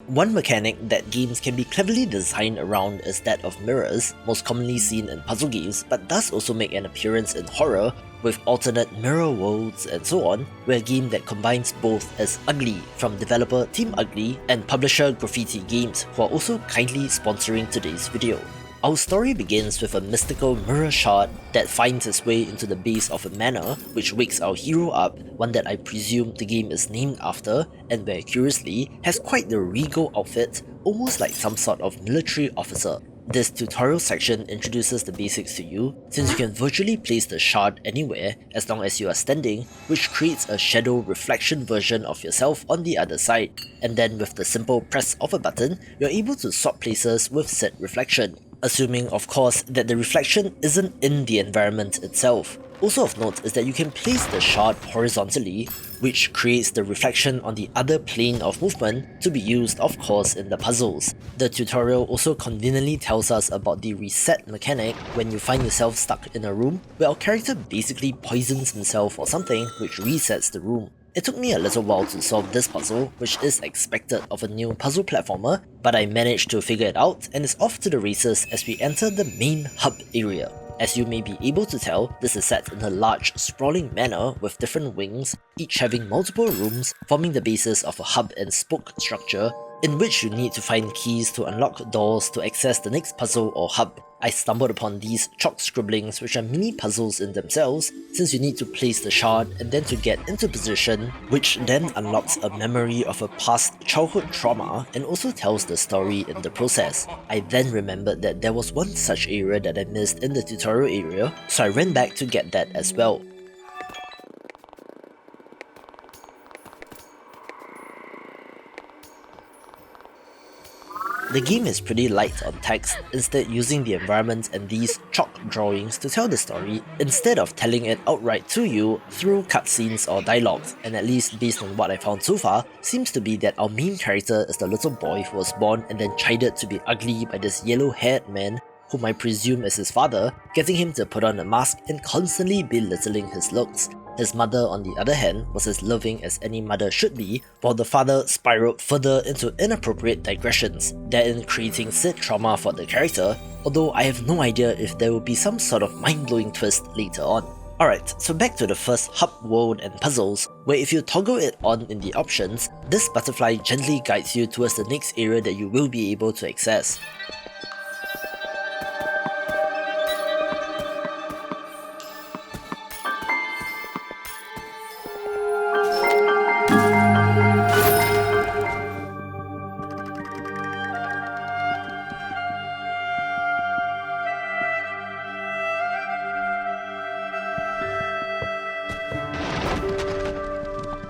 One mechanic that games can be cleverly designed around is that of mirrors, most commonly seen in puzzle games, but does also make an appearance in horror, with alternate mirror worlds and so on, where a game that combines both is Ugly from developer Team Ugly and publisher Graffiti Games, who are also kindly sponsoring today's video. Our story begins with a mystical mirror shard that finds its way into the base of a manor, which wakes our hero up, one that I presume the game is named after, and where curiously has quite the regal outfit, almost like some sort of military officer. This tutorial section introduces the basics to you, since you can virtually place the shard anywhere as long as you are standing, which creates a shadow reflection version of yourself on the other side, and then with the simple press of a button, you're able to swap places with said reflection. Assuming, of course, that the reflection isn't in the environment itself. Also of note is that you can place the shard horizontally, which creates the reflection on the other plane of movement to be used, of course, in the puzzles. The tutorial also conveniently tells us about the reset mechanic when you find yourself stuck in a room where our character basically poisons himself or something, which resets the room. It took me a little while to solve this puzzle, which is expected of a new puzzle platformer, but I managed to figure it out and it's off to the races as we enter the main hub area. As you may be able to tell, this is set in a large, sprawling manor with different wings, each having multiple rooms, forming the basis of a hub and spoke structure, in which you need to find keys to unlock doors to access the next puzzle or hub. I stumbled upon these chalk scribblings, which are mini puzzles in themselves, since you need to place the shard and then to get into position, which then unlocks a memory of a past childhood trauma and also tells the story in the process. I then remembered that there was one such area that I missed in the tutorial area, so I ran back to get that as well. The game is pretty light on text, instead using the environment and these chalk drawings to tell the story, instead of telling it outright to you through cutscenes or dialogues, and at least based on what I found so far, seems to be that our main character is the little boy who was born and then chided to be ugly by this yellow-haired man, whom I presume is his father, getting him to put on a mask and constantly belittling his looks. His mother, on the other hand, was as loving as any mother should be, while the father spiraled further into inappropriate digressions, therein creating said trauma for the character, although I have no idea if there will be some sort of mind-blowing twist later on. Alright, so back to the first hub world and puzzles, where if you toggle it on in the options, this butterfly gently guides you towards the next area that you will be able to access.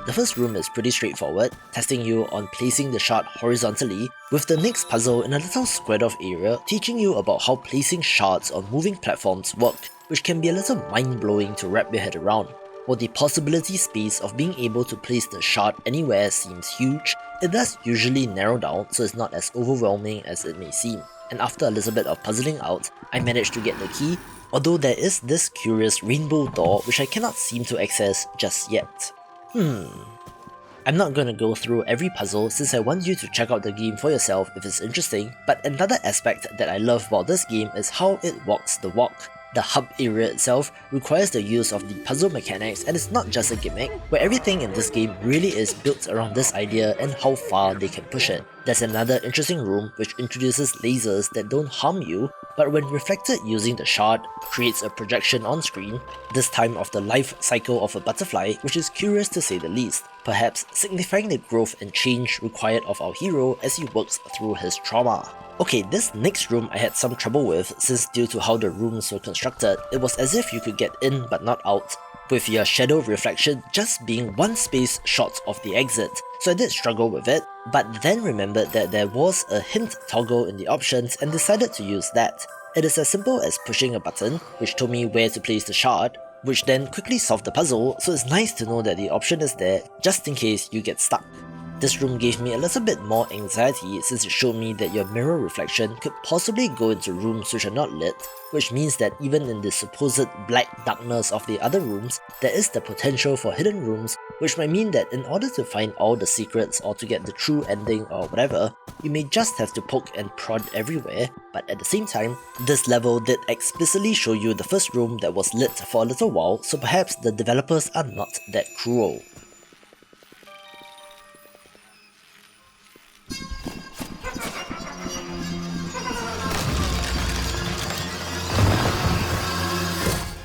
The first room is pretty straightforward, testing you on placing the shard horizontally, with the next puzzle in a little squared off area teaching you about how placing shards on moving platforms work, which can be a little mind-blowing to wrap your head around. While the possibility space of being able to place the shard anywhere seems huge, it does usually narrow down so it's not as overwhelming as it may seem, and after a little bit of puzzling out, I managed to get the key, although there is this curious rainbow door which I cannot seem to access just yet. I'm not gonna go through every puzzle since I want you to check out the game for yourself if it's interesting, but another aspect that I love about this game is how it walks the walk. The hub area itself requires the use of the puzzle mechanics, and it's not just a gimmick, where everything in this game really is built around this idea and how far they can push it. There's another interesting room which introduces lasers that don't harm you, but when reflected using the shard, creates a projection on screen, this time of the life cycle of a butterfly, which is curious to say the least, perhaps signifying the growth and change required of our hero as he works through his trauma. Okay, this next room I had some trouble with since due to how the rooms were constructed, it was as if you could get in but not out, with your shadow reflection just being one space short of the exit, so I did struggle with it, but then remembered that there was a hint toggle in the options and decided to use that. It is as simple as pushing a button, which told me where to place the shard, which then quickly solved the puzzle, so it's nice to know that the option is there just in case you get stuck. This room gave me a little bit more anxiety since it showed me that your mirror reflection could possibly go into rooms which are not lit, which means that even in the supposed black darkness of the other rooms, there is the potential for hidden rooms, which might mean that in order to find all the secrets or to get the true ending or whatever, you may just have to poke and prod everywhere. But at the same time, this level did explicitly show you the first room that was lit for a little while, so perhaps the developers are not that cruel.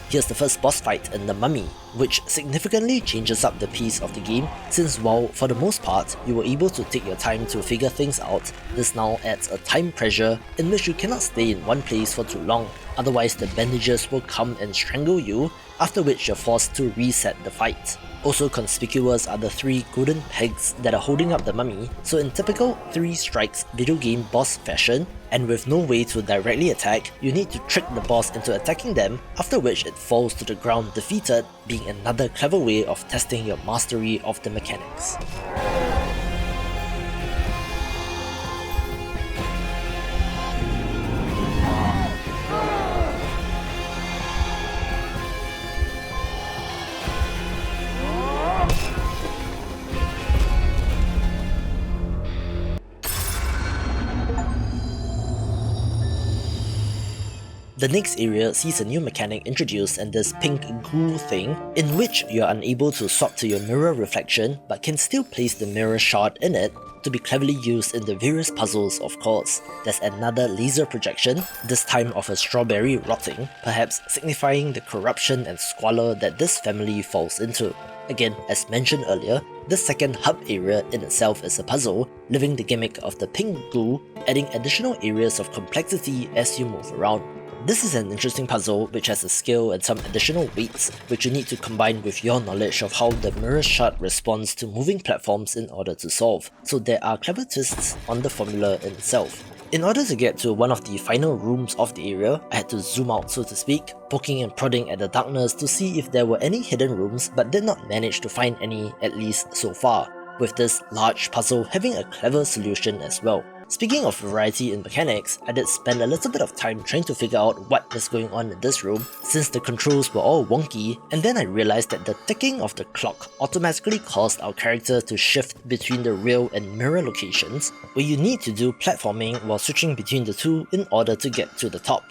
Here's the first boss fight in The Mummy, which significantly changes up the pace of the game, since while for the most part you were able to take your time to figure things out, this now adds a time pressure in which you cannot stay in one place for too long, otherwise the bandages will come and strangle you, after which you're forced to reset the fight. Also conspicuous are the 3 golden pegs that are holding up the mummy, so in typical 3 strikes video game boss fashion, and with no way to directly attack, you need to trick the boss into attacking them, after which it falls to the ground defeated, being another clever way of testing your mastery of the mechanics. The next area sees a new mechanic introduced and this pink goo thing, in which you are unable to swap to your mirror reflection but can still place the mirror shard in it to be cleverly used in the various puzzles of course. There's another laser projection, this time of a strawberry rotting, perhaps signifying the corruption and squalor that this family falls into. Again, as mentioned earlier, this second hub area in itself is a puzzle, living the gimmick of the pink goo, adding additional areas of complexity as you move around. This is an interesting puzzle which has a skill and some additional weights which you need to combine with your knowledge of how the mirror shard responds to moving platforms in order to solve, so there are clever twists on the formula in itself. In order to get to one of the final rooms of the area, I had to zoom out so to speak, poking and prodding at the darkness to see if there were any hidden rooms but did not manage to find any, at least so far, with this large puzzle having a clever solution as well. Speaking of variety in mechanics, I did spend a little bit of time trying to figure out what is going on in this room, since the controls were all wonky, and then I realized that the ticking of the clock automatically caused our character to shift between the real and mirror locations, where you need to do platforming while switching between the two in order to get to the top.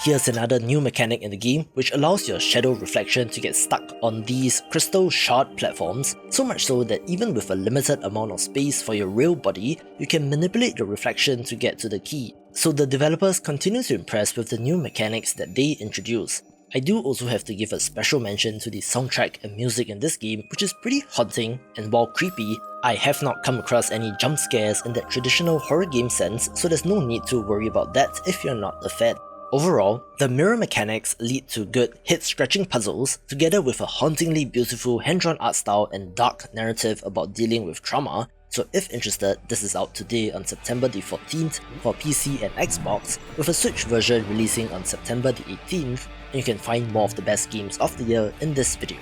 Here's another new mechanic in the game which allows your shadow reflection to get stuck on these crystal shard platforms, so much so that even with a limited amount of space for your real body, you can manipulate the reflection to get to the key. So the developers continue to impress with the new mechanics that they introduce. I do also have to give a special mention to the soundtrack and music in this game, which is pretty haunting, and while creepy, I have not come across any jump scares in that traditional horror game sense, so there's no need to worry about that if you're not a fan. Overall, the mirror mechanics lead to good head-scratching puzzles, together with a hauntingly beautiful hand-drawn art style and dark narrative about dealing with trauma, so if interested, this is out today on September the 14th for PC and Xbox, with a Switch version releasing on September the 18th, and you can find more of the best games of the year in this video.